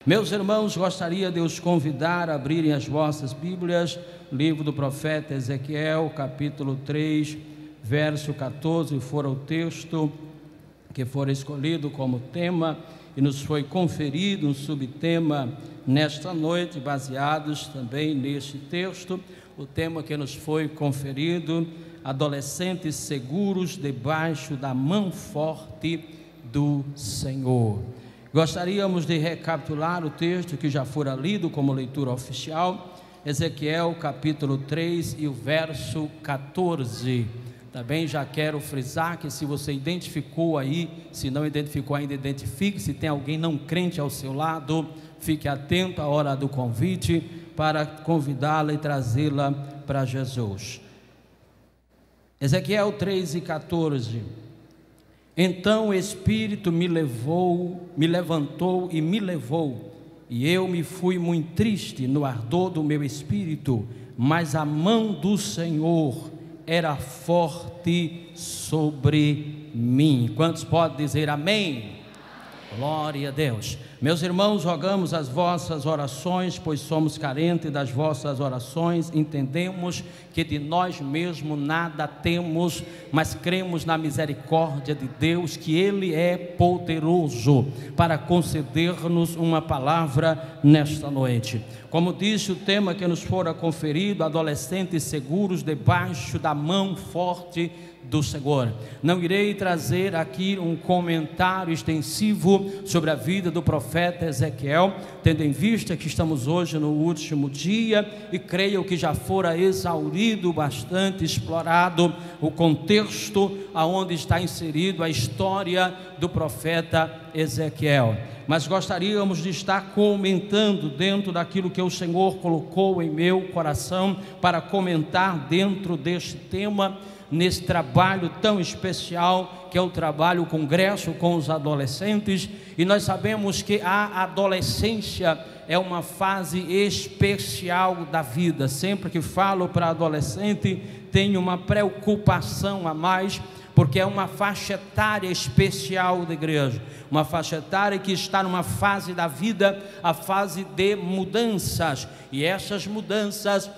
Meus irmãos, gostaria de os convidar a abrirem as vossas Bíblias, livro do profeta Ezequiel, capítulo 3, verso 14, fora o texto que for escolhido como tema e nos foi conferido um subtema nesta noite, baseados também neste texto. O tema que nos foi conferido: adolescentes seguros debaixo da mão forte do Senhor. Gostaríamos de recapitular o texto que já fora lido como leitura oficial, Ezequiel capítulo 3 e o verso 14. Também já quero frisar que se você identificou aí, se não identificou ainda, identifique. Se tem alguém não crente ao seu lado, fique atento à hora do convite para convidá-la e trazê-la para Jesus. Ezequiel 3 e 14. Então o Espírito me levantou e me levou, e eu me fui muito triste no ardor do meu espírito, mas a mão do Senhor era forte sobre mim. Quantos podem dizer amém? Glória a Deus. Meus irmãos, rogamos as vossas orações, pois somos carentes das vossas orações. Entendemos que de nós mesmos nada temos, mas cremos na misericórdia de Deus, que Ele é poderoso para conceder-nos uma palavra nesta noite. Como disse o tema que nos fora conferido, adolescentes seguros debaixo da mão forte do Senhor. Não irei trazer aqui um comentário extensivo sobre a vida do profeta Ezequiel, tendo em vista que estamos hoje no último dia e creio que já fora exaurido, bastante explorado o contexto aonde está inserido a história do profeta Ezequiel. Mas gostaríamos de estar comentando dentro daquilo que o Senhor colocou em meu coração para comentar dentro deste tema, nesse trabalho tão especial que é o trabalho, o congresso com os adolescentes. E nós sabemos que a adolescência é uma fase especial da vida. Sempre que falo para adolescente, tenho uma preocupação a mais, porque é uma faixa etária especial da igreja, uma faixa etária que está numa fase da vida, a fase de mudanças, e essas mudanças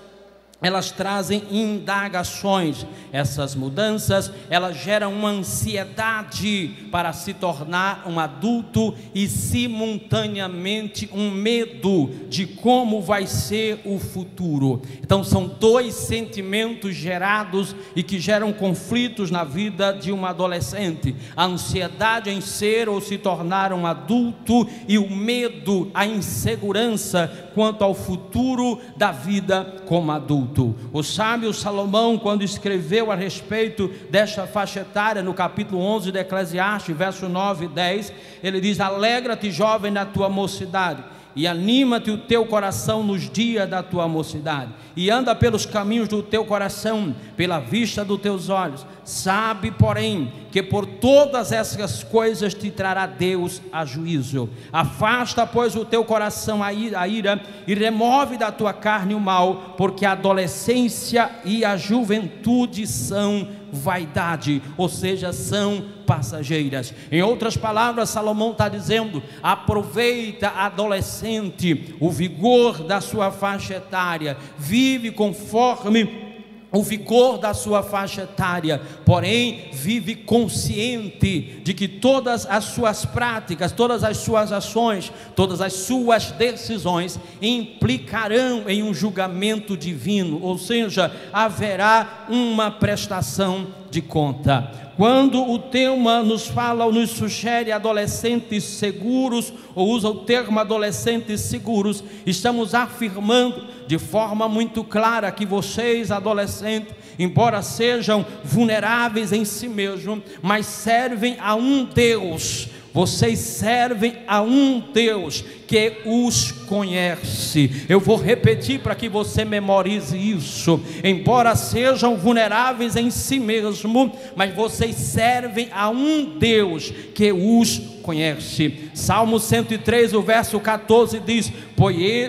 elas trazem indagações. Essas mudanças, elas geram uma ansiedade para se tornar um adulto e simultaneamente um medo de como vai ser o futuro. Então são dois sentimentos gerados e que geram conflitos na vida de um adolescente: a ansiedade em ser ou se tornar um adulto e o medo, a insegurança quanto ao futuro da vida como adulto. O sábio Salomão, quando escreveu a respeito desta faixa etária, no capítulo 11 de Eclesiastes, verso 9 e 10, ele diz: alegra-te, jovem, na tua mocidade, e anima-te o teu coração nos dias da tua mocidade, e anda pelos caminhos do teu coração, pela vista dos teus olhos. Sabe, porém, que por todas essas coisas te trará Deus a juízo. Afasta, pois, o teu coração a ira, e remove da tua carne o mal, porque a adolescência e a juventude são vaidade, ou seja, são passageiras. Em outras palavras, Salomão está dizendo: aproveita, adolescente, o vigor da sua faixa etária, vive conforme o vigor da sua faixa etária, porém vive consciente de que todas as suas práticas, todas as suas ações, todas as suas decisões implicarão em um julgamento divino, ou seja, haverá uma prestação de conta. Quando o tema nos fala ou nos sugere adolescentes seguros, ou usa o termo adolescentes seguros, estamos afirmando de forma muito clara que vocês, adolescentes, embora sejam vulneráveis em si mesmos, mas servem a um Deus. Vocês servem a um Deus que os conhece. Eu vou repetir para que você memorize isso. Embora sejam vulneráveis em si mesmo, mas vocês servem a um Deus que os conhece. Salmo 103, o verso 14 diz: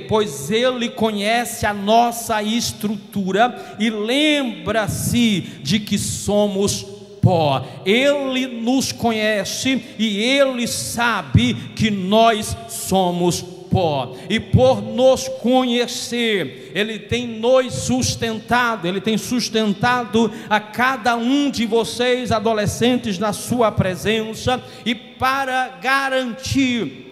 pois Ele conhece a nossa estrutura e lembra-se de que somos pó. Ele nos conhece e Ele sabe que nós somos pó, e por nos conhecer, Ele tem nos sustentado, Ele tem sustentado a cada um de vocês, adolescentes, na sua presença, e para garantir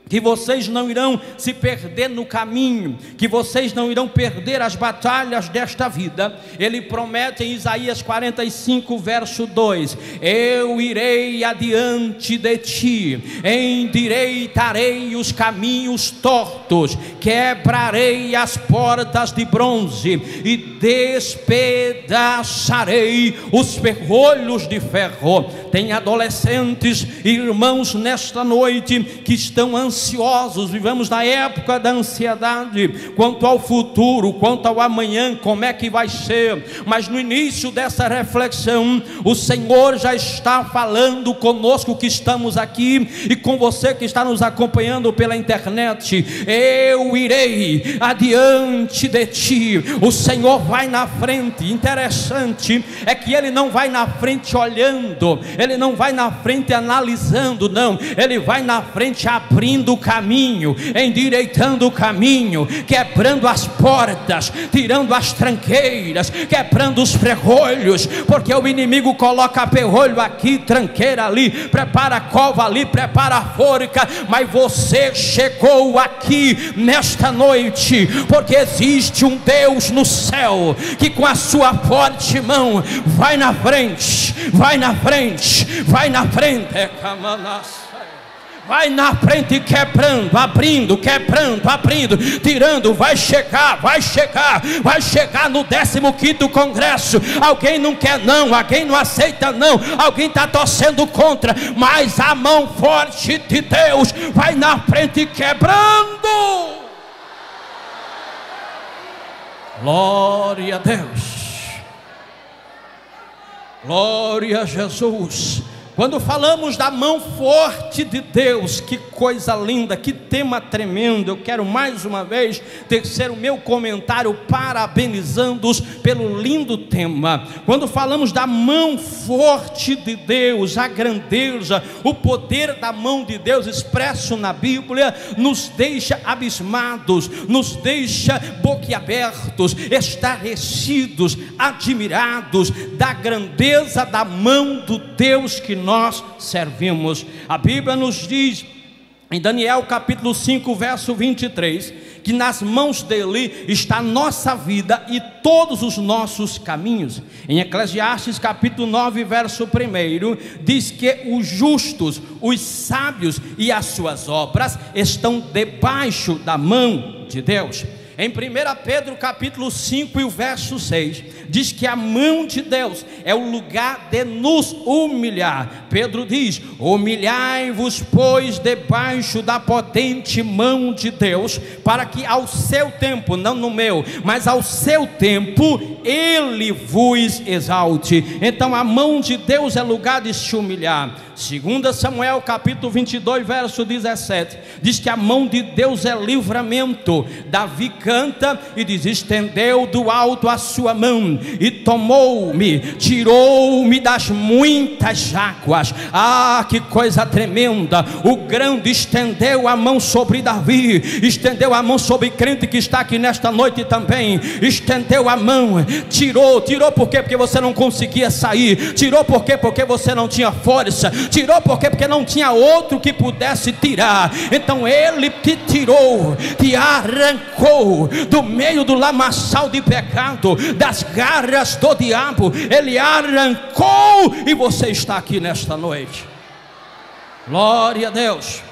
que vocês não irão se perder no caminho, que vocês não irão perder as batalhas desta vida, Ele promete em Isaías 45, verso 2: eu irei adiante de ti, endireitarei os caminhos tortos, quebrarei as portas de bronze e despedaçarei os ferrolhos de ferro. Tem adolescentes e irmãos nesta noite que estão ansiosos, vivemos na época da ansiedade, quanto ao futuro, quanto ao amanhã, como é que vai ser, mas no início dessa reflexão, o Senhor já está falando conosco que estamos aqui, e com você que está nos acompanhando pela internet: eu irei adiante de ti. O Senhor vai na frente. Interessante é que Ele não vai na frente olhando, Ele não vai na frente analisando, não, Ele vai na frente abrindo o caminho, endireitando o caminho, quebrando as portas, tirando as tranqueiras, quebrando os ferrolhos, porque o inimigo coloca ferrolho aqui, tranqueira ali, prepara a cova ali, prepara a forca, mas você chegou aqui nesta noite, porque existe um Deus no céu, que com a sua forte mão vai na frente, vai na frente, vai na frente, vai na frente, quebrando, abrindo, quebrando, abrindo, tirando. Vai chegar no 15º congresso. Alguém não quer não, alguém não aceita não, alguém está torcendo contra, mas a mão forte de Deus vai na frente, quebrando. Glória a Deus, glória a Jesus. Quando falamos da mão forte de Deus, que coisa linda, que tema tremendo. Eu quero mais uma vez tecer o meu comentário parabenizando-os pelo lindo tema. Quando falamos da mão forte de Deus, a grandeza, o poder da mão de Deus expresso na Bíblia, nos deixa abismados, nos deixa boquiabertos, estarrecidos, admirados da grandeza da mão do Deus que nós servimos. A Bíblia nos diz em Daniel capítulo 5, verso 23, que nas mãos dele está a nossa vida e todos os nossos caminhos. Em Eclesiastes capítulo 9, verso 1, diz que os justos, os sábios e as suas obras estão debaixo da mão de Deus. Em 1 Pedro capítulo 5 e o verso 6, diz que a mão de Deus é o lugar de nos humilhar. Pedro diz: humilhai-vos, pois, debaixo da potente mão de Deus, para que ao seu tempo, não no meu, mas ao seu tempo, Ele vos exalte. Então a mão de Deus é lugar de se humilhar. 2 Samuel capítulo 22, verso 17, diz que a mão de Deus é livramento. Davi canta e diz: estendeu do alto a sua mão e tomou-me, tirou-me das muitas águas. Ah, que coisa tremenda! O grande estendeu a mão sobre Davi, estendeu a mão sobre crente que está aqui nesta noite também, estendeu a mão, tirou por quê? Porque você não conseguia sair, tirou por quê? Porque você não tinha força, tirou por quê? Porque não tinha outro que pudesse tirar. Então Ele te tirou, te arrancou do meio do lamaçal de pecado, das garras do diabo. Ele arrancou e você está aqui nesta noite. Glória a Deus.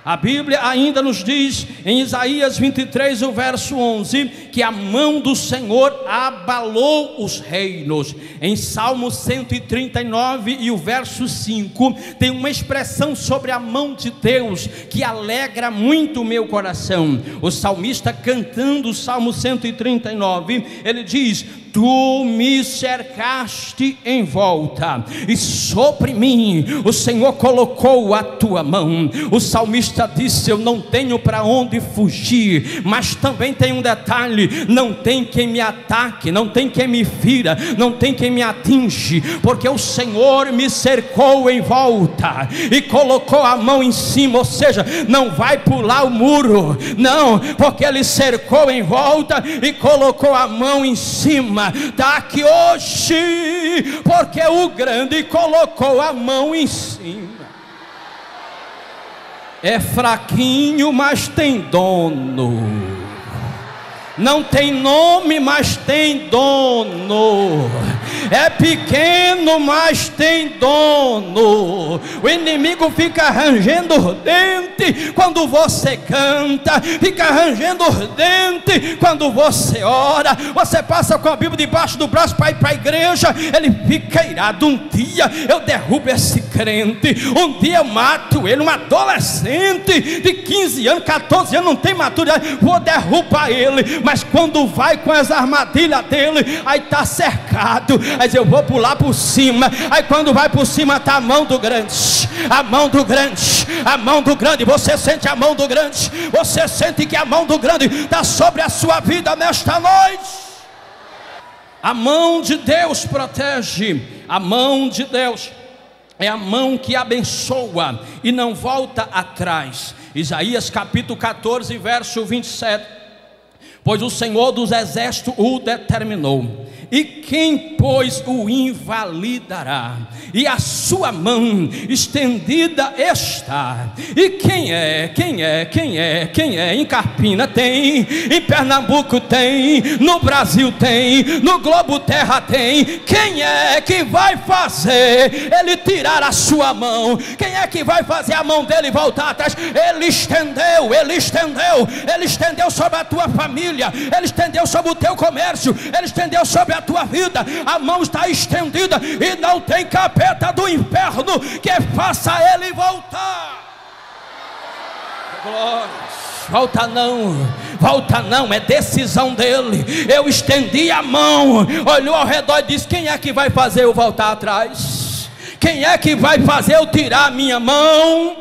A Bíblia ainda nos diz em Isaías 23, o verso 11, que a mão do Senhor abalou os reinos. Em Salmo 139 e o verso 5, tem uma expressão sobre a mão de Deus que alegra muito o meu coração. O salmista, cantando o Salmo 139, ele diz: tu me cercaste em volta e sobre mim o Senhor colocou a tua mão. O salmista disse: eu não tenho para onde fugir, mas também tem um detalhe: sabe, não tem quem me ataque, não tem quem me fira, não tem quem me atinge, porque o Senhor me cercou em volta e colocou a mão em cima. Ou seja, não vai pular o muro, não, porque Ele cercou em volta e colocou a mão em cima. Está aqui hoje, porque o grande colocou a mão em cima. É fraquinho, mas tem dono. Não tem nome, mas tem dono. É pequeno, mas tem dono. O inimigo fica rangendo os dentes quando você canta, fica rangendo os dentes quando você ora. Você passa com a Bíblia debaixo do braço para ir para a igreja, ele fica irado. Um dia eu derrubo esse crente, um dia eu mato ele, um adolescente de 15 anos, 14 anos, não tem maturidade, vou derrubar ele. Mas quando vai com as armadilhas dele, aí está cercado, aí eu vou pular por cima. Aí quando vai por cima está a mão do grande, a mão do grande, a mão do grande. Você sente a mão do grande, você sente que a mão do grande está sobre a sua vida nesta noite. A mão de Deus protege, a mão de Deus é a mão que abençoa e não volta atrás. Isaías capítulo 14, verso 27. Pois o Senhor dos exércitos o determinou, e quem, pois, o invalidará? E a sua mão estendida está. E quem é? Em Carpina tem, em Pernambuco tem, no Brasil tem, no globo terra tem. Quem é que vai fazer ele tirar a sua mão? Quem é que vai fazer a mão dele voltar atrás? Ele estendeu, ele estendeu, ele estendeu sobre a tua família, ele estendeu sobre o teu comércio, ele estendeu sobre a tua vida. A mão está estendida e não tem capeta do inferno que faça ele voltar. Glória. Volta não, é decisão dele. Eu estendi a mão, olhou ao redor e disse: quem é que vai fazer eu voltar atrás? Quem é que vai fazer eu tirar a minha mão?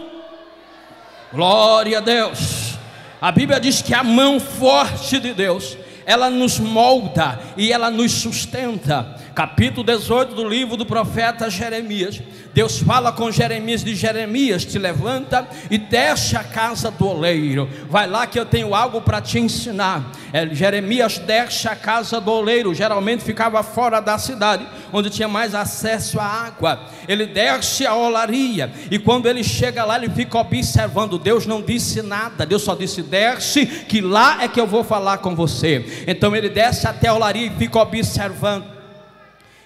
Glória a Deus. A Bíblia diz que a mão forte de Deus, ela nos molda e ela nos sustenta. Capítulo 18 do livro do profeta Jeremias, Deus fala com Jeremias, de Jeremias, te levanta e desce a casa do oleiro, vai lá que eu tenho algo para te ensinar. Jeremias desce a casa do oleiro, geralmente ficava fora da cidade, onde tinha mais acesso à água. Ele desce a olaria, e quando ele chega lá, ele fica observando. Deus não disse nada, Deus só disse: desce, que lá é que eu vou falar com você. Então ele desce até a olaria e fica observando.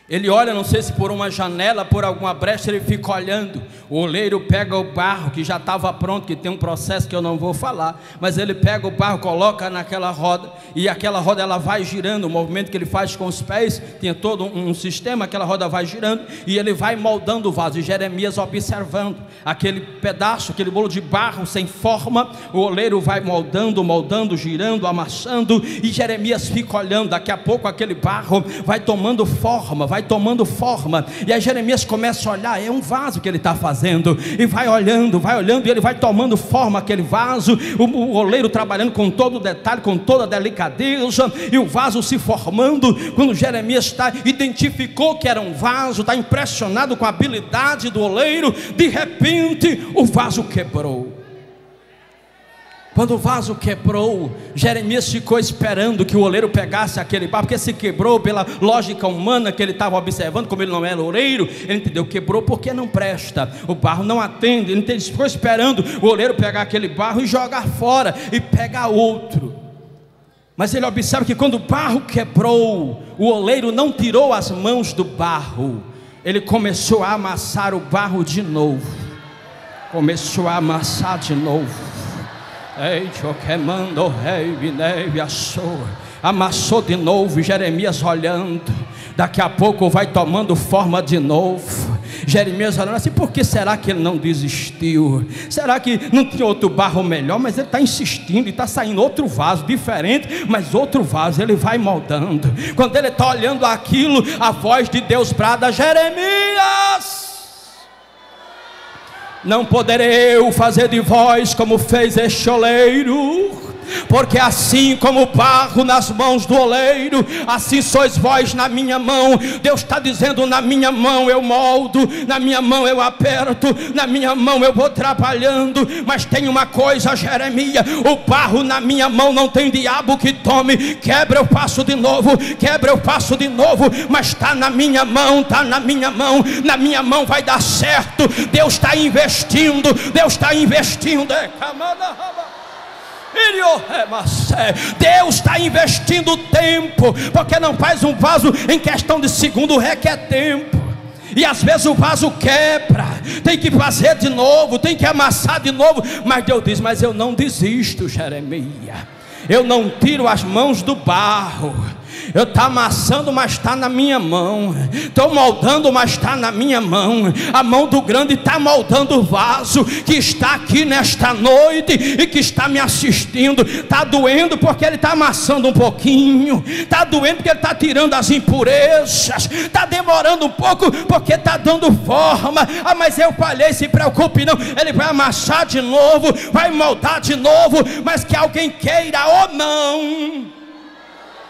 Ele olha, não sei se por uma janela, por alguma brecha, ele fica olhando. O oleiro pega o barro que já estava pronto, que tem um processo que eu não vou falar, mas ele pega o barro, coloca naquela roda, e aquela roda ela vai girando. O movimento que ele faz com os pés, tinha todo um sistema, aquela roda vai girando, e ele vai moldando o vaso. E Jeremias observando aquele pedaço, aquele bolo de barro sem forma, o oleiro vai moldando, girando, amassando, e Jeremias fica olhando. Daqui a pouco aquele barro vai tomando forma, e aí Jeremias começa a olhar, é um vaso que ele está fazendo, e vai olhando, e ele vai tomando forma, aquele vaso, o oleiro trabalhando com todo o detalhe, com toda a delicadeza, e o vaso se formando. Quando Jeremias identificou que era um vaso, está impressionado com a habilidade do oleiro, de repente o vaso quebrou. Quando o vaso quebrou, Jeremias ficou esperando que o oleiro pegasse aquele barro, porque se quebrou pela lógica humana que ele estava observando, como ele não era oleiro, ele entendeu, quebrou porque não presta, o barro não atende. Ele ficou esperando o oleiro pegar aquele barro e jogar fora, e pegar outro. Mas ele observa que quando o barro quebrou, o oleiro não tirou as mãos do barro, ele começou a amassar o barro de novo, amassou de novo. Jeremias olhando, daqui a pouco vai tomando forma de novo. Jeremias olhando assim: por que será que ele não desistiu? Será que não tinha outro barro melhor? Mas ele está insistindo, e está saindo outro vaso diferente, mas outro vaso. Ele vai moldando. Quando ele está olhando aquilo, a voz de Deus brada: Jeremias, não poderei eu fazer de vós como fez este oleiro. porque assim como o barro nas mãos do oleiro, assim sois vós na minha mão. Deus está dizendo: na minha mão eu moldo, na minha mão eu aperto, na minha mão eu vou trabalhando. Mas tem uma coisa, Jeremias: o barro na minha mão não tem diabo que tome. Quebra, eu faço de novo, quebra, eu faço de novo, mas está na minha mão, está na minha mão. Na minha mão vai dar certo. Deus está investindo, Deus está investindo. Deus está investindo tempo, porque não faz um vaso em questão de segundo, requer tempo. E às vezes o vaso quebra, tem que fazer de novo, tem que amassar de novo. Mas Deus diz: mas eu não desisto, Jeremias. Eu não tiro as mãos do barro. Eu estou amassando, mas está na minha mão. Estou moldando, mas está na minha mão. A mão do grande está moldando o vaso que está aqui nesta noite e que está me assistindo. Está doendo porque ele está amassando um pouquinho. Está doendo porque ele está tirando as impurezas. Está demorando um pouco porque está dando forma. Ah, mas eu falhei, se preocupe não. Ele vai amassar de novo, vai moldar de novo. Mas que alguém queira ou não,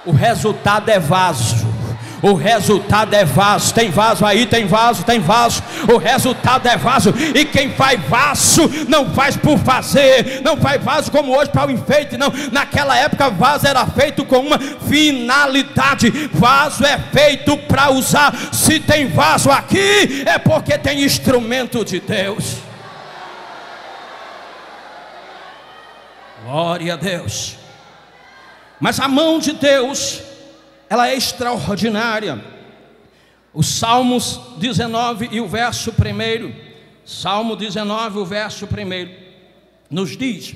o resultado é vaso. O resultado é vaso. Tem vaso aí, tem vaso, tem vaso. O resultado é vaso. E quem faz vaso não faz por fazer, não faz vaso como hoje para o enfeite, não. Naquela época vaso era feito com uma finalidade. Vaso é feito para usar. Se tem vaso aqui, é porque tem instrumento de Deus. Glória a Deus. Mas a mão de Deus, ela é extraordinária. O Salmos 19 e o verso 1, Salmo 19, o verso 1, nos diz: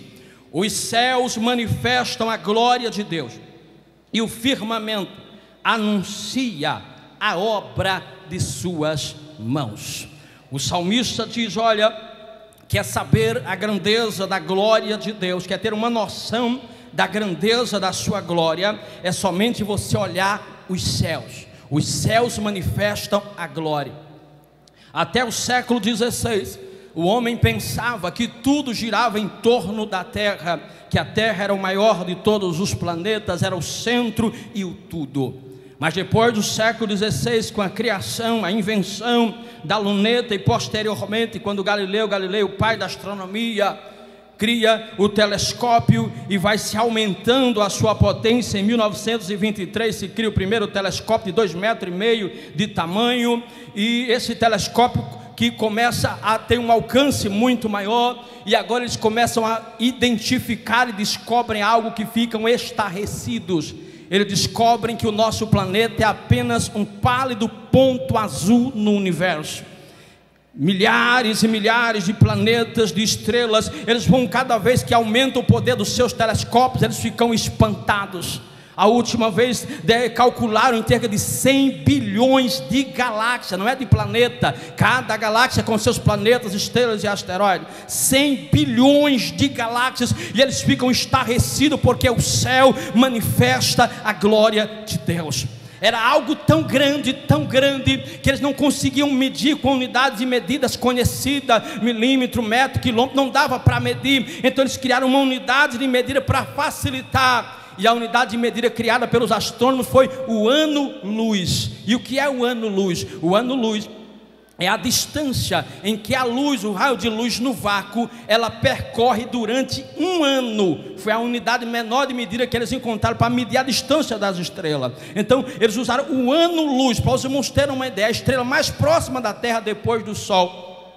os céus manifestam a glória de Deus, e o firmamento anuncia a obra de suas mãos. O salmista diz: olha, quer saber a grandeza da glória de Deus, quer ter uma noção da grandeza da sua glória, é somente você olhar os céus. Os céus manifestam a glória. Até o século XVI, o homem pensava que tudo girava em torno da terra, que a terra era o maior de todos os planetas, era o centro e o tudo. Mas depois do século XVI, com a criação, a invenção da luneta, e posteriormente quando Galileu, o pai da astronomia, cria o telescópio e vai se aumentando a sua potência. Em 1923 se cria o primeiro telescópio de 2,5 metros de tamanho, e esse telescópio que começa a ter um alcance muito maior, e agora eles começam a identificar e descobrem algo que ficam estarrecidos. Eles descobrem que o nosso planeta é apenas um pálido ponto azul no universo. Milhares e milhares de planetas, de estrelas, eles vão, cada vez que aumenta o poder dos seus telescópios, eles ficam espantados. A última vez calcularam em cerca de 100 bilhões de galáxias, não é de planeta, cada galáxia com seus planetas, estrelas e asteroides. 100 bilhões de galáxias, e eles ficam estarrecidos porque o céu manifesta a glória de Deus. Era algo tão grande, que eles não conseguiam medir com unidades de medidas conhecidas, milímetro, metro, quilômetro, não dava para medir. Então eles criaram uma unidade de medida para facilitar, e a unidade de medida criada pelos astrônomos foi o ano-luz. E o que é o ano-luz? O ano-luz é a distância em que a luz, o raio de luz no vácuo, ela percorre durante um ano. Foi a unidade menor de medida que eles encontraram para medir a distância das estrelas. Então eles usaram o ano-luz, para vocês terem uma ideia, a estrela mais próxima da Terra depois do Sol.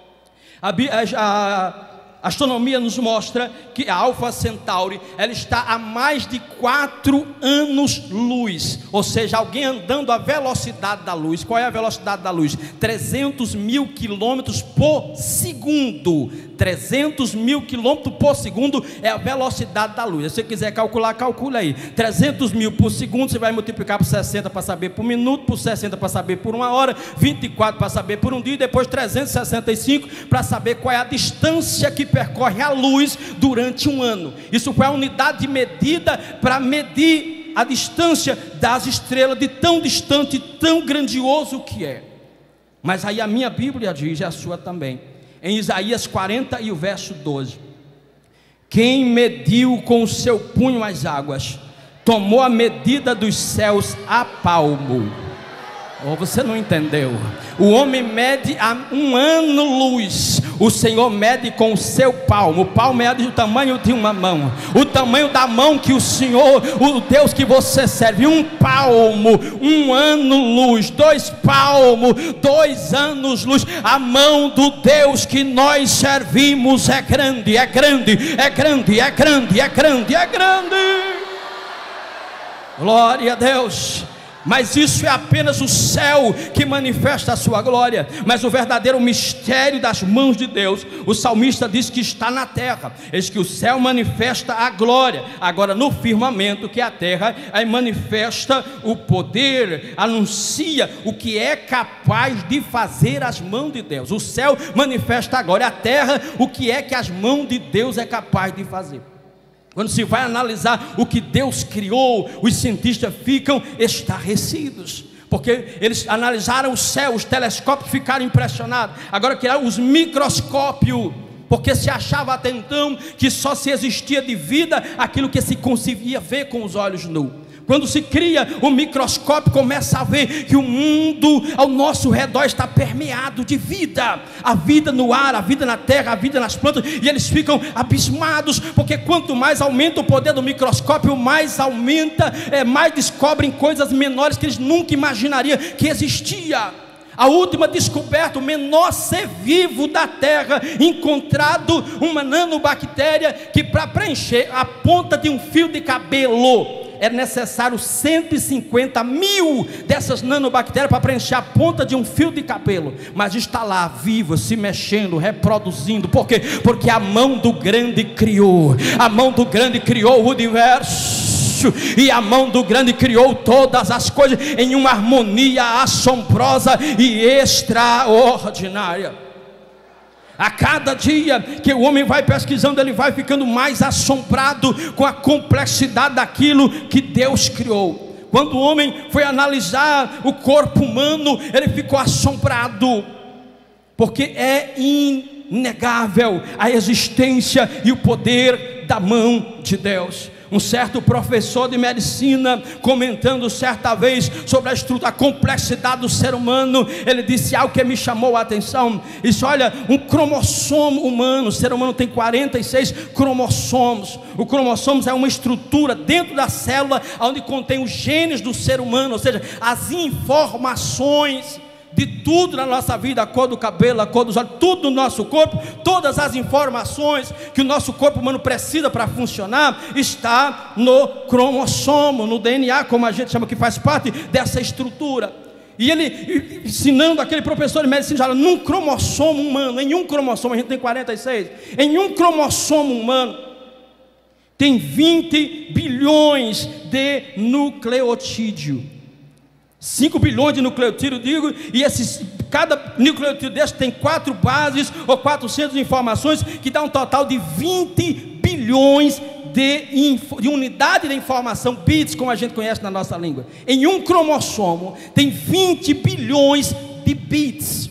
A astronomia nos mostra que a Alfa Centauri, ela está a mais de 4 anos-luz, ou seja, alguém andando a velocidade da luz. Qual é a velocidade da luz? 300 mil quilômetros por segundo. 300 mil quilômetros por segundo é a velocidade da luz. Se você quiser calcular, calcula aí. 300 mil por segundo, você vai multiplicar por 60 para saber por minuto, por 60 para saber por uma hora, 24 para saber por um dia, e depois 365 para saber qual é a distância que percorre a luz durante um ano. Isso foi a unidade de medida para medir a distância das estrelas, de tão distante, tão grandioso que é. Mas aí a minha Bíblia diz, e a sua também, em Isaías 40 e o verso 12, Quem mediu com o seu punho as águas, tomou a medida dos céus a palmo. Ou você não entendeu? O homem mede a 1 ano-luz, o Senhor mede com o seu palmo. O palmo é do tamanho de uma mão, o tamanho da mão que o Senhor, o Deus que você serve. 1 palmo, 1 ano-luz, 2 palmos, 2 anos-luz. A mão do Deus que nós servimos é grande, é grande, é grande, é grande, é grande, é grande. Glória a Deus. Mas isso é apenas o céu que manifesta a sua glória. Mas o verdadeiro mistério das mãos de Deus, o salmista diz que está na terra. Eis que o céu manifesta a glória. Agora no firmamento, que é a terra, aí manifesta o poder, anuncia o que é capaz de fazer as mãos de Deus. O céu manifesta a glória, a terra, o que é que as mãos de Deus é capaz de fazer. Quando se vai analisar o que Deus criou, os cientistas ficam estarrecidos, porque eles analisaram o céu, os telescópios ficaram impressionados. Agora criaram os microscópios, porque se achava até então que só se existia de vida aquilo que se conseguia ver com os olhos nus. Quando se cria o microscópio, começa a ver que o mundo ao nosso redor está permeado de vida. A vida no ar, a vida na terra, a vida nas plantas. E eles ficam abismados, porque quanto mais aumenta o poder do microscópio, mais aumenta, mais descobrem coisas menores que eles nunca imaginariam que existia. A última descoberta, o menor ser vivo da terra, encontrado uma nanobactéria que para preencher a ponta de um fio de cabelo é necessário 150 mil dessas nanobactérias para preencher a ponta de um fio de cabelo. Mas está lá, viva, se mexendo, reproduzindo. Por quê? Porque a mão do grande criou. A mão do grande criou o universo. E a mão do grande criou todas as coisas em uma harmonia assombrosa e extraordinária. A cada dia que o homem vai pesquisando, ele vai ficando mais assombrado com a complexidade daquilo que Deus criou. Quando o homem foi analisar o corpo humano, ele ficou assombrado, porque é inegável a existência e o poder da mão de Deus. Um certo professor de medicina, comentando certa vez sobre a complexidade do ser humano, ele disse algo que me chamou a atenção. Ele disse: olha, um cromossomo humano, o ser humano tem 46 cromossomos. O cromossomo é uma estrutura dentro da célula onde contém os genes do ser humano, ou seja, as informações de tudo na nossa vida, a cor do cabelo, a cor dos olhos, tudo no nosso corpo, todas as informações que o nosso corpo humano precisa para funcionar, está no cromossomo, no DNA, como a gente chama, que faz parte dessa estrutura. E ele ensinando aquele professor de medicina, já num cromossomo humano, em um cromossomo, a gente tem 46, em um cromossomo humano tem 20 bilhões de nucleotídeo. 5 bilhões de nucleotídeos, digo, e cada nucleotídeo desse tem 4 bases ou 400 informações, que dá um total de 20 bilhões de unidade de informação, bits, como a gente conhece na nossa língua. Em um cromossomo tem 20 bilhões de bits.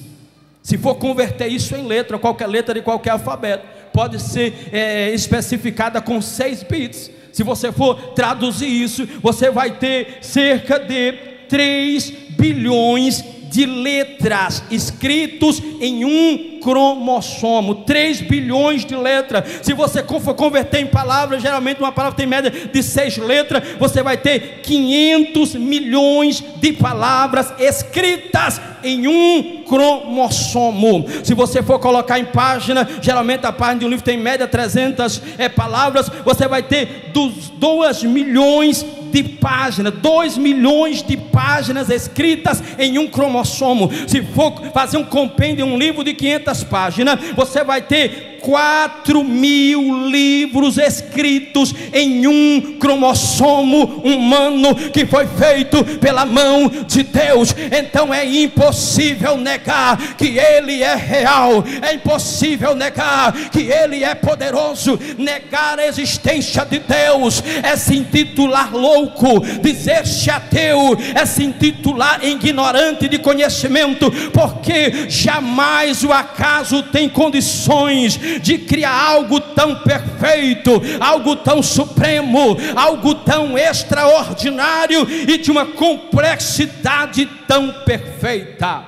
Se for converter isso em letra, qualquer letra de qualquer alfabeto pode ser especificada com 6 bits. Se você for traduzir isso, você vai ter cerca de 3 bilhões de letras escritos em um cromossomo. 3 bilhões de letras. Se você for converter em palavras, geralmente uma palavra tem média de 6 letras, você vai ter 500 milhões de palavras escritas em um cromossomo. Se você for colocar em página, geralmente a página de um livro tem em média 300 palavras, você vai ter 2 milhões de páginas, 2 milhões de páginas escritas em um cromossomo. Se for fazer um compêndio, um livro de 500 páginas, você vai ter 4.000 livros escritos em um cromossomo humano que foi feito pela mão de Deus. Então é impossível negar que Ele é real, é impossível negar que Ele é poderoso. Negar a existência de Deus é se intitular louco louco. Dizer-se ateu é se intitular ignorante de conhecimento, porque jamais o acaso tem condições de criar algo tão perfeito, algo tão supremo, algo tão extraordinário e de uma complexidade tão perfeita.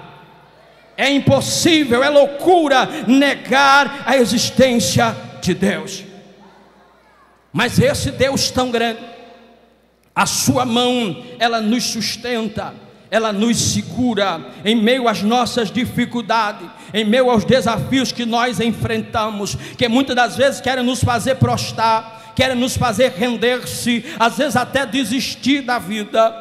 É impossível, é loucura negar a existência de Deus. Mas esse Deus tão grande, a sua mão, ela nos sustenta, ela nos segura em meio às nossas dificuldades, em meio aos desafios que nós enfrentamos, que muitas das vezes querem nos fazer prostrar, querem nos fazer render-se, às vezes até desistir da vida.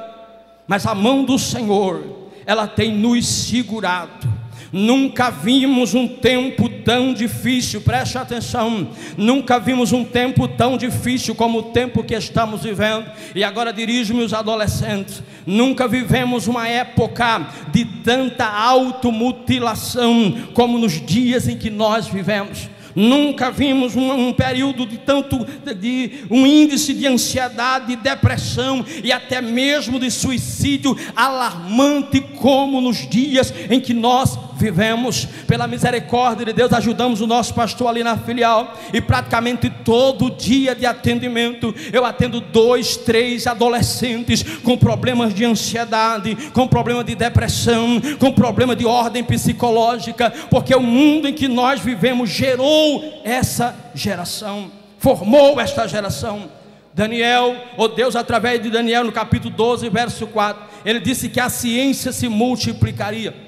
Mas a mão do Senhor, ela tem nos segurado. Nunca vimos um tempo tão difícil, preste atenção, nunca vimos um tempo tão difícil como o tempo que estamos vivendo. E agora dirijo-me aos adolescentes. Nunca vivemos uma época de tanta automutilação como nos dias em que nós vivemos. Nunca vimos um período de um índice de ansiedade, de depressão e até mesmo de suicídio alarmante como nos dias em que nós vivemos. Pela misericórdia de Deus, ajudamos o nosso pastor ali na filial, e praticamente todo dia de atendimento eu atendo 2, 3 adolescentes com problemas de ansiedade, com problema de depressão, com problema de ordem psicológica, porque o mundo em que nós vivemos gerou essa geração, formou esta geração. Daniel, Deus através de Daniel no capítulo 12 verso 4, ele disse que a ciência se multiplicaria.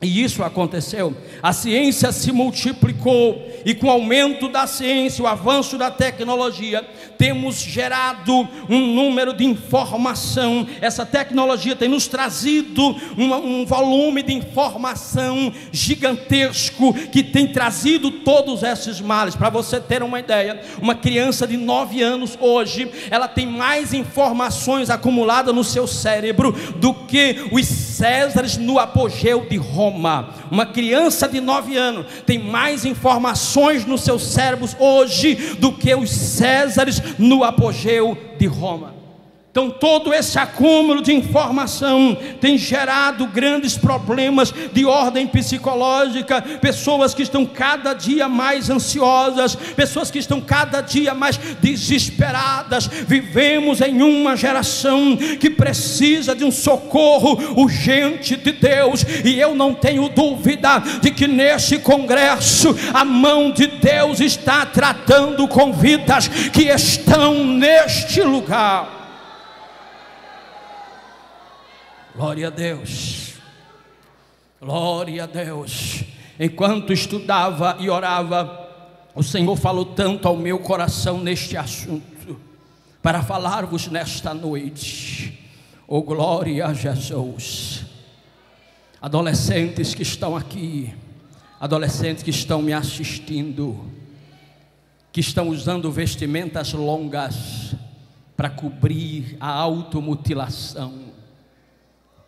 E isso aconteceu, a ciência se multiplicou, e com o aumento da ciência, o avanço da tecnologia, temos gerado um número de informação. Essa tecnologia tem nos trazido um volume de informação gigantesco, que tem trazido todos esses males. Para você ter uma ideia, uma criança de 9 anos hoje, ela tem mais informações acumuladas no seu cérebro do que os Césares no apogeu de Roma. Uma criança de 9 anos tem mais informações nos seus cérebros hoje do que os Césares no apogeu de Roma. Então todo esse acúmulo de informação tem gerado grandes problemas de ordem psicológica, pessoas que estão cada dia mais ansiosas, pessoas que estão cada dia mais desesperadas. Vivemos em uma geração que precisa de um socorro urgente de Deus, e eu não tenho dúvida de que nesse congresso a mão de Deus está tratando com vidas que estão neste lugar. Glória a Deus, glória a Deus. Enquanto estudava e orava, o Senhor falou tanto ao meu coração neste assunto, para falar-vos nesta noite. Oh, glória a Jesus. Adolescentes que estão aqui, adolescentes que estão me assistindo, que estão usando vestimentas longas para cobrir a automutilação,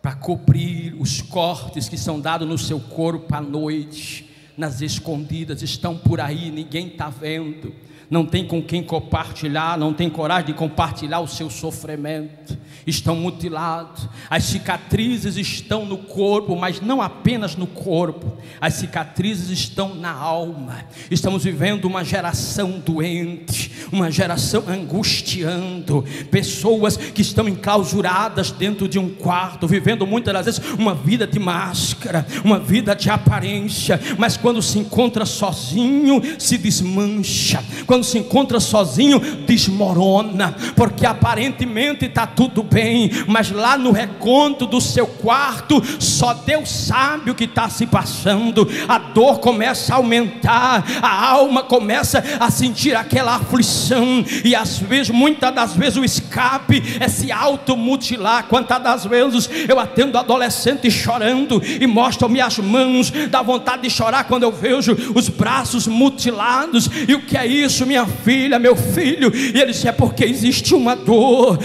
para cobrir os cortes que são dados no seu corpo à noite, nas escondidas, estão por aí, ninguém está vendo, não tem com quem compartilhar, não tem coragem de compartilhar o seu sofrimento, estão mutilados. As cicatrizes estão no corpo, mas não apenas no corpo, as cicatrizes estão na alma. Estamos vivendo uma geração doente, uma geração angustiando, pessoas que estão enclausuradas dentro de um quarto, vivendo muitas das vezes uma vida de máscara, uma vida de aparência, mas quando se encontra sozinho, se desmancha. Quando se encontra sozinho, desmorona, porque aparentemente está tudo bem, mas lá no recôndito do seu quarto, só Deus sabe o que está se passando. A dor começa a aumentar, a alma começa a sentir aquela aflição, e às vezes, muitas das vezes, o escape é se automutilar. Quantas das vezes eu atendo adolescentes chorando e mostram-me as mãos, dá vontade de chorar quando eu vejo os braços mutilados. E o que é isso, minha filha, meu filho? E ele disse: é porque existe uma dor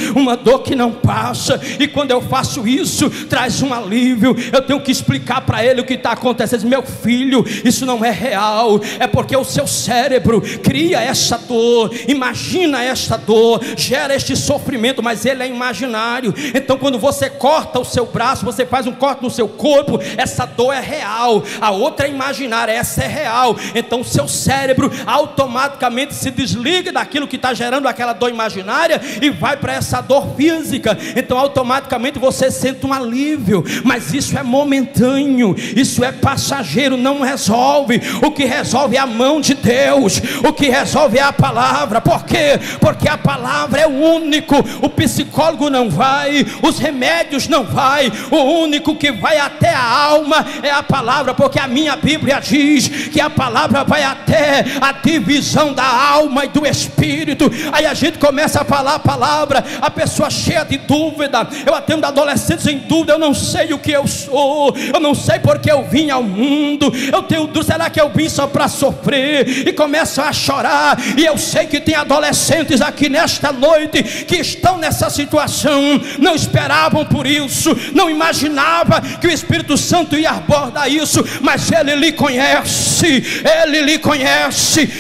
que não passa, e quando eu faço isso, traz um alívio. Eu tenho que explicar para ele o que está acontecendo. Meu filho, isso não é real, é porque o seu cérebro cria essa dor, imagina esta dor, gera este sofrimento, mas ele é imaginário. Então quando você corta o seu braço, você faz um corte no seu corpo, essa dor é real, a outra é imaginária, essa é real. Então o seu cérebro automaticamente se desliga daquilo que está gerando aquela dor imaginária e vai para essa dor física. Então automaticamente você sente um alívio, mas isso é momentâneo, isso é passageiro, não resolve. O que resolve é a mão de Deus, o que resolve é a palavra. Por quê? Porque a palavra é o único. O psicólogo não vai, os remédios não vai, o único que vai até a alma é a palavra, porque a minha Bíblia diz que a palavra vai até a divisão da alma e do espírito. Aí a gente começa a falar a palavra, a pessoa cheia de dúvida. Eu atendo adolescentes em dúvida: eu não sei o que eu sou, eu não sei porque eu vim ao mundo, eu tenho dúvida, será que eu vim só para sofrer? E começam a chorar. E eu sei que tem adolescentes aqui nesta noite que estão nessa situação, não esperavam por isso, não imaginava que o Espírito Santo ia abordar isso, mas Ele lhe conhece,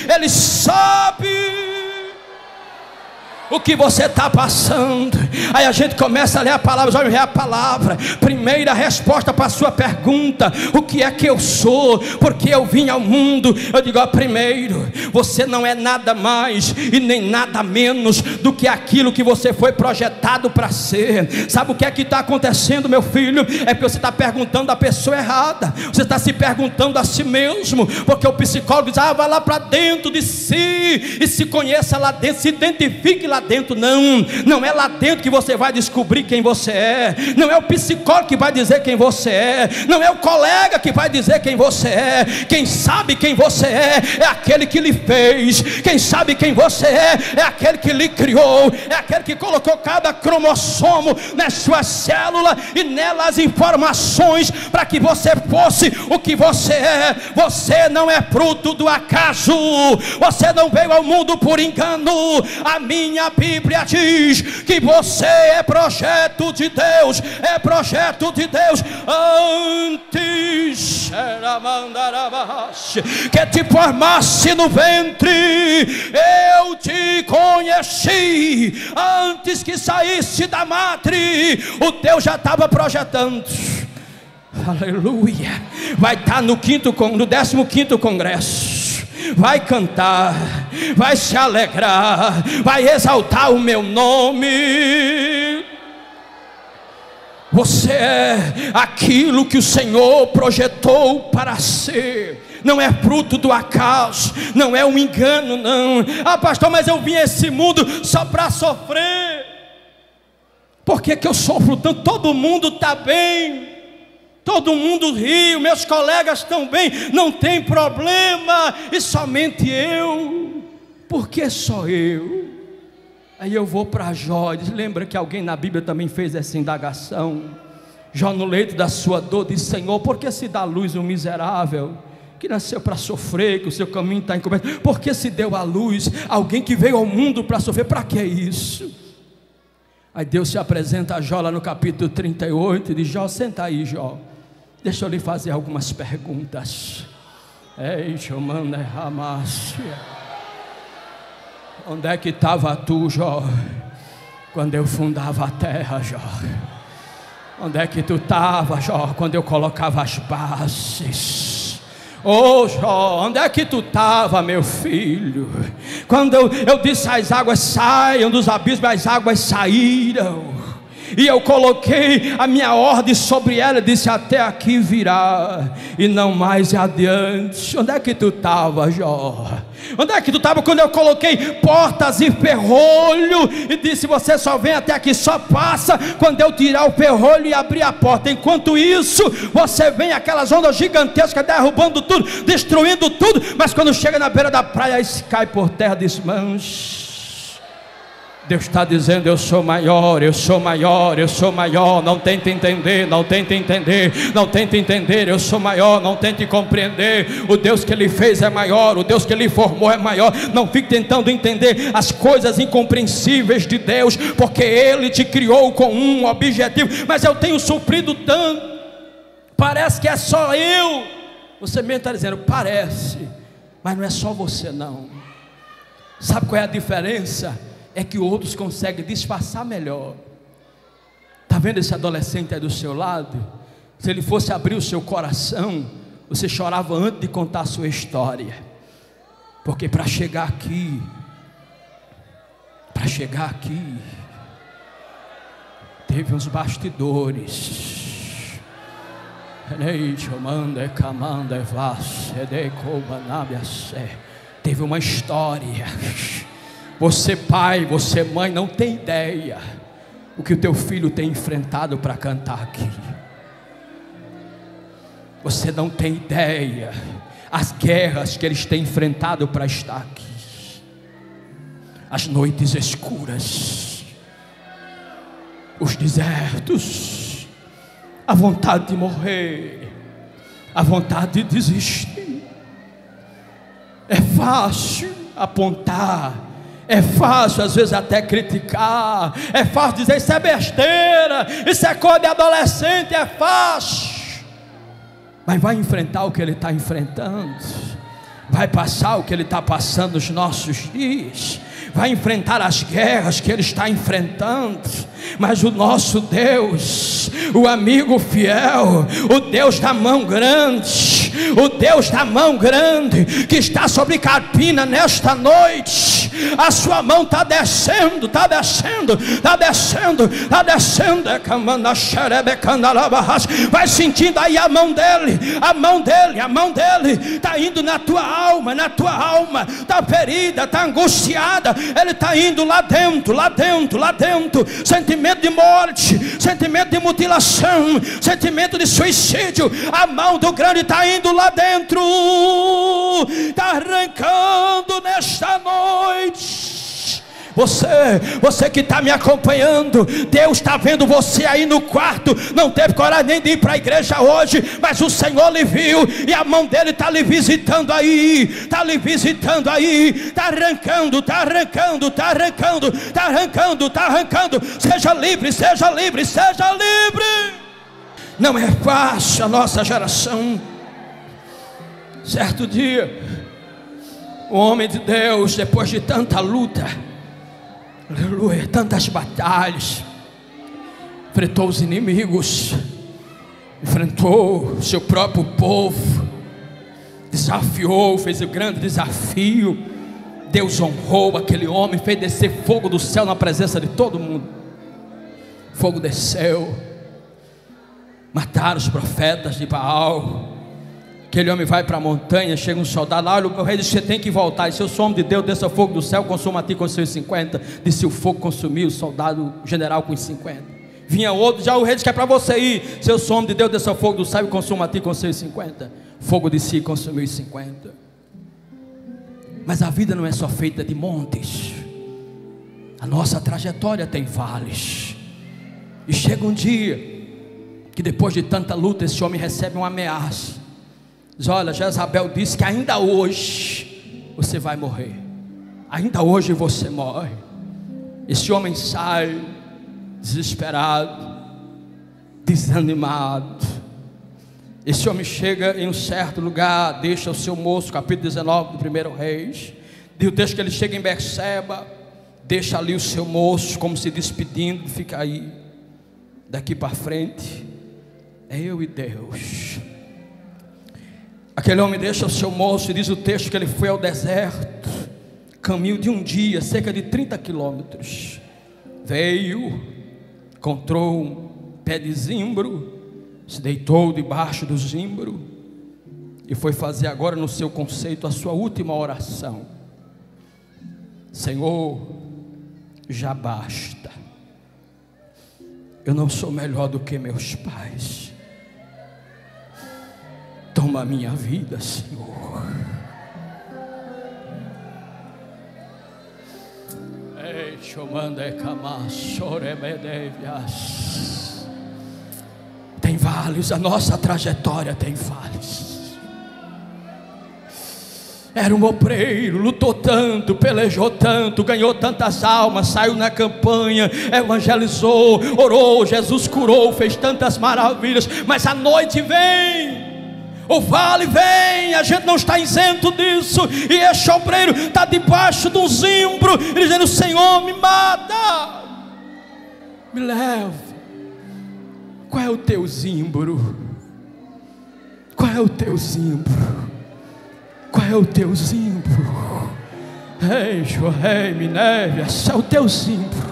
Ele sabe o que você está passando. Aí a gente começa a ler a palavra. Olha, a palavra, primeira resposta para a sua pergunta: o que é que eu sou? Porque eu vim ao mundo. Eu digo: primeiro, você não é nada mais e nem nada menos do que aquilo que você foi projetado para ser. Sabe o que é que está acontecendo, meu filho? É que você está perguntando a pessoa errada, você está se perguntando a si mesmo, porque o psicólogo diz: vai lá para dentro de si e se conheça lá dentro, se identifique lá dentro. Não é lá dentro que você vai descobrir quem você é, não é o psicólogo que vai dizer quem você é, não é o colega que vai dizer quem você é. Quem sabe quem você é aquele que lhe fez. Quem sabe quem você é aquele que lhe criou, é aquele que colocou cada cromossomo nas suas células e nelas as informações para que você fosse o que você é. Você não é fruto do acaso, você não veio ao mundo por engano. A minha Bíblia diz que você é projeto de Deus, é projeto de Deus. Antes que te formasse no ventre, eu te conheci. Antes que saísse da madre, o Deus já estava projetando. Aleluia. Vai estar no 15º congresso. Vai cantar, vai se alegrar, vai exaltar o meu nome. Você é aquilo que o Senhor projetou para ser. Não é fruto do acaso, não é um engano, não. Pastor, mas eu vim a esse mundo só para sofrer. Por que eu sofro tanto? Todo mundo está bem, todo mundo ri, meus colegas estão bem, não tem problema, e somente eu. Por que só eu? Aí eu vou para Jó. Lembra que alguém na Bíblia também fez essa indagação? Jó, no leito da sua dor, disse: Senhor, por que se dá luz um miserável que nasceu para sofrer, que o seu caminho está encoberto? Por que se deu à luz alguém que veio ao mundo para sofrer? Para que isso? Aí Deus se apresenta a Jó lá no capítulo 38 e diz: Jó, senta aí, Jó, deixa eu lhe fazer algumas perguntas. Onde é que estava tu, Jó, quando eu fundava a terra, Jó? Onde é que tu estava, Jó, quando eu colocava as bases? Jó, onde é que tu estava, meu filho, quando eu disse: as águas saiam dos abismos, as águas saíram, e eu coloquei a minha ordem sobre ela, disse: até aqui virá e não mais adiante. Onde é que tu estava, Jó? Onde é que tu estava quando eu coloquei portas e ferrolho e disse: você só vem até aqui, só passa quando eu tirar o ferrolho e abrir a porta? Enquanto isso, você vem aquelas ondas gigantescas, derrubando tudo, destruindo tudo, mas quando chega na beira da praia, cai por terra, desmancha. Deus está dizendo: eu sou maior, eu sou maior, eu sou maior. Não tente entender, não tente entender, não tente entender. Eu sou maior, não tente compreender. O Deus que Ele fez é maior, o Deus que Ele formou é maior. Não fique tentando entender as coisas incompreensíveis de Deus, porque Ele te criou com um objetivo. Mas eu tenho sofrido tanto, parece que é só eu. Você mesmo está dizendo: parece, mas não é só você não. Sabe qual é a diferença? É que outros conseguem disfarçar melhor. Está vendo esse adolescente aí do seu lado? Se ele fosse abrir o seu coração, você chorava antes de contar a sua história. Porque para chegar aqui, teve uns bastidores. Teve uma história. Você pai, você mãe, não tem ideia o que o teu filho tem enfrentado para cantar aqui. Você não tem ideia as guerras que eles têm enfrentado para estar aqui, as noites escuras, os desertos, a vontade de morrer, a vontade de desistir. É fácil apontar, é fácil às vezes até criticar, é fácil dizer: isso é besteira, isso é coisa de adolescente, é fácil. Mas vai enfrentar o que ele está enfrentando, vai passar o que ele está passando nos nossos dias, vai enfrentar as guerras que ele está enfrentando. Mas o nosso Deus, o amigo fiel, o Deus da mão grande, o Deus da mão grande, que está sobre Carpina nesta noite, a sua mão está descendo, está descendo, está descendo, está descendo. Vai sentindo aí a mão dele, a mão dele, a mão dele está indo na tua alma, na tua alma. Está ferida, está angustiada, ele está indo lá dentro, lá dentro, lá dentro. Sentimento de morte, sentimento de mutilação, sentimento de suicídio. A mão do grande está indo lá dentro, está arrancando nesta noite. Você que está me acompanhando, Deus está vendo você aí no quarto, não teve coragem nem de ir para a igreja hoje, mas o Senhor lhe viu, e a mão dele está lhe visitando aí, está lhe visitando aí, está arrancando, está arrancando, está arrancando, está arrancando, está arrancando. Seja livre, seja livre, seja livre. Não é fácil a nossa geração. Certo dia, o homem de Deus, depois de tanta luta, aleluia, tantas batalhas, enfrentou os inimigos, enfrentou o seu próprio povo, desafiou, fez o grande desafio. Deus honrou aquele homem, fez descer fogo do céu na presença de todo mundo. Fogo desceu, mataram os profetas de Baal. Aquele homem vai para a montanha, chega um soldado lá, olha, o rei disse: você tem que voltar. E se eu sou homem de Deus, desça fogo do céu, consuma a ti com seus 50. Disse: o fogo consumiu o soldado, o general com os 50. Vinha outro, já o rei disse que é para você ir. Se eu sou homem de Deus, desça fogo do céu e consuma a ti com seus 50. Fogo de si consumiu os 50. Mas a vida não é só feita de montes, a nossa trajetória tem vales. E chega um dia que depois de tanta luta, esse homem recebe uma ameaça. Diz: olha, Jezabel disse que ainda hoje você vai morrer, ainda hoje você morre. Esse homem sai desesperado, desanimado. Esse homem chega em um certo lugar, deixa o seu moço, capítulo 19 do 1 Reis. Diz o texto que ele chega em Berseba, deixa ali o seu moço, como se despedindo: fica aí, daqui para frente é eu e Deus. Aquele homem deixa o seu moço, e diz o texto que ele foi ao deserto, caminho de um dia, cerca de 30 quilômetros. Veio, encontrou um pé de zimbro, se deitou debaixo do zimbro e foi fazer agora, no seu conceito, a sua última oração: Senhor, já basta, eu não sou melhor do que meus pais, toma a minha vida, Senhor. Tem vales, a nossa trajetória tem vales. Era um obreiro, lutou tanto, pelejou tanto, ganhou tantas almas, saiu na campanha, evangelizou, orou, Jesus curou, fez tantas maravilhas. Mas a noite vem, o vale vem, a gente não está isento disso. E este obreiro está debaixo de um zimbro, dizendo: Senhor, me mata, me leva. Qual é o teu zimbro? Qual é o teu zimbro? Qual é o teu zimbro? Ei, Jorei, Minéria, esse é o teu zimbro.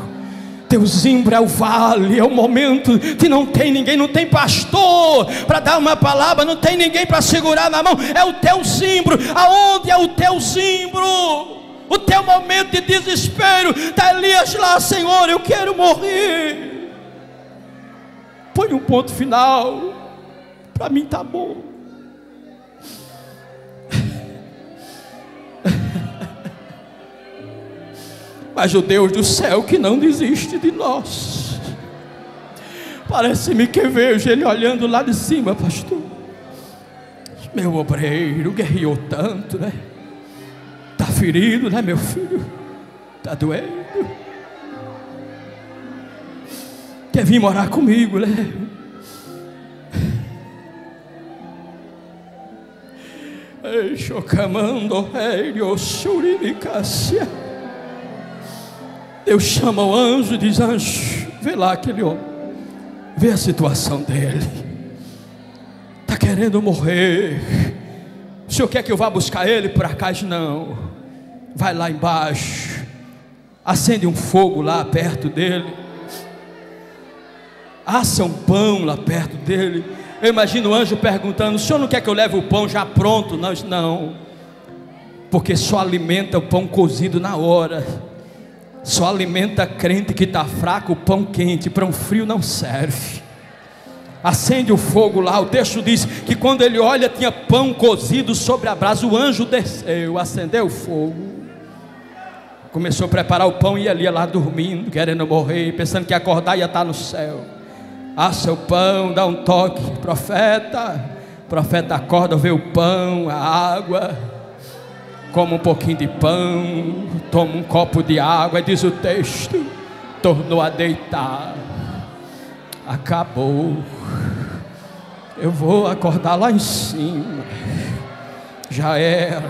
Teu zimbro é o vale, é o momento que não tem ninguém, não tem pastor para dar uma palavra, não tem ninguém para segurar na mão. É o teu zimbro. Aonde é o teu zimbro? O teu momento de desespero. Está Elias lá: Senhor, eu quero morrer. Põe um ponto final. Para mim está bom. Mas o Deus do céu que não desiste de nós. Parece-me que vejo Ele olhando lá de cima, pastor. Meu obreiro guerreou tanto, né? Está ferido, né, meu filho? Está doendo. Quer vir morar comigo, né? Ei, chocamando, rei, o suribicácia. Deus chama o anjo e diz: anjo, vê lá aquele homem, vê a situação dele, está querendo morrer. O senhor quer que eu vá buscar ele por acaso? Não. Vai lá embaixo, acende um fogo lá perto dele, assa um pão lá perto dele. Eu imagino o anjo perguntando: o senhor não quer que eu leve o pão já pronto? Nós não, porque só alimenta o pão cozido na hora. Só alimenta crente que está fraco o pão quente, para um frio não serve. Acende o fogo lá. O texto diz que quando ele olha, tinha pão cozido sobre a brasa. O anjo desceu, acendeu o fogo, começou a preparar o pão e ele ia lá dormindo, querendo morrer, pensando que ia acordar e ia estar no céu. Assa o pão, dá um toque, profeta. O profeta acorda, vê o pão, a água, come um pouquinho de pão, toma um copo de água, e diz o texto: tornou a deitar. Acabou. Eu vou acordar lá em cima. Já era.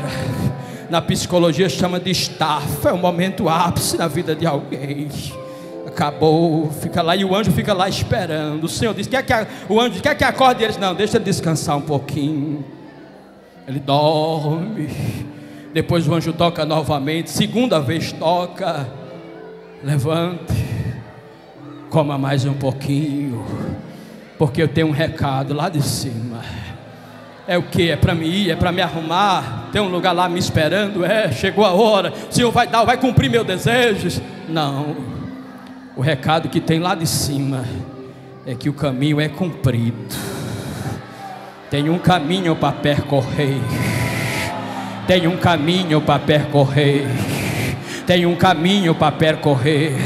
Na psicologia chama de estafa. É um momento ápice na vida de alguém. Acabou, fica lá, e o anjo fica lá esperando. O Senhor diz: o anjo quer que acorde? Eles: não, deixa ele descansar um pouquinho. Ele dorme. Depois o anjo toca novamente, segunda vez toca: levante, coma mais um pouquinho, porque eu tenho um recado lá de cima. É o que? É para me ir, é para me arrumar, tem um lugar lá me esperando. Chegou a hora, o Senhor vai dar, vai cumprir meus desejos? Não, o recado que tem lá de cima é que o caminho é comprido. Tem um caminho para percorrer. Tem um caminho para percorrer. Tem um caminho para percorrer.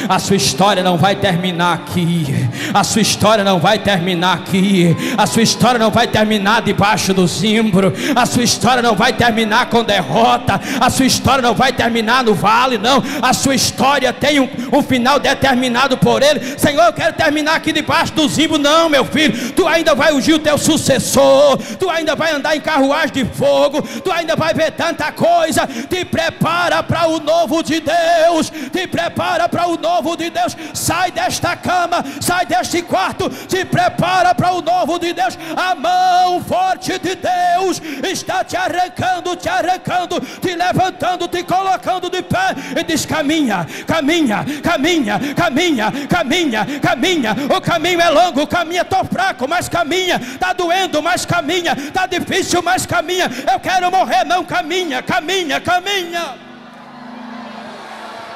A sua história não vai terminar aqui. A sua história não vai terminar aqui. A sua história não vai terminar debaixo do zimbro. A sua história não vai terminar com derrota. A sua história não vai terminar no vale, não. A sua história tem um final determinado por Ele. Senhor, eu quero terminar aqui debaixo do zimbro. Não, meu filho, tu ainda vai ungir o teu sucessor. Tu ainda vai andar em carruagem de fogo. Tu ainda vai ver tanta coisa. Te prepara para o novo de Deus. Te prepara para o novo de Deus. Sai desta cama, sai deste quarto, te prepara para o novo de Deus. A mão forte de Deus está te arrancando, te levantando, te colocando de pé, e diz: caminha, caminha, caminha, caminha, caminha, caminha. O caminho é longo, caminha. Estou fraco, mas caminha. Está doendo, mas caminha. Está difícil, mas caminha. Eu quero morrer, não, caminha, caminha, caminha.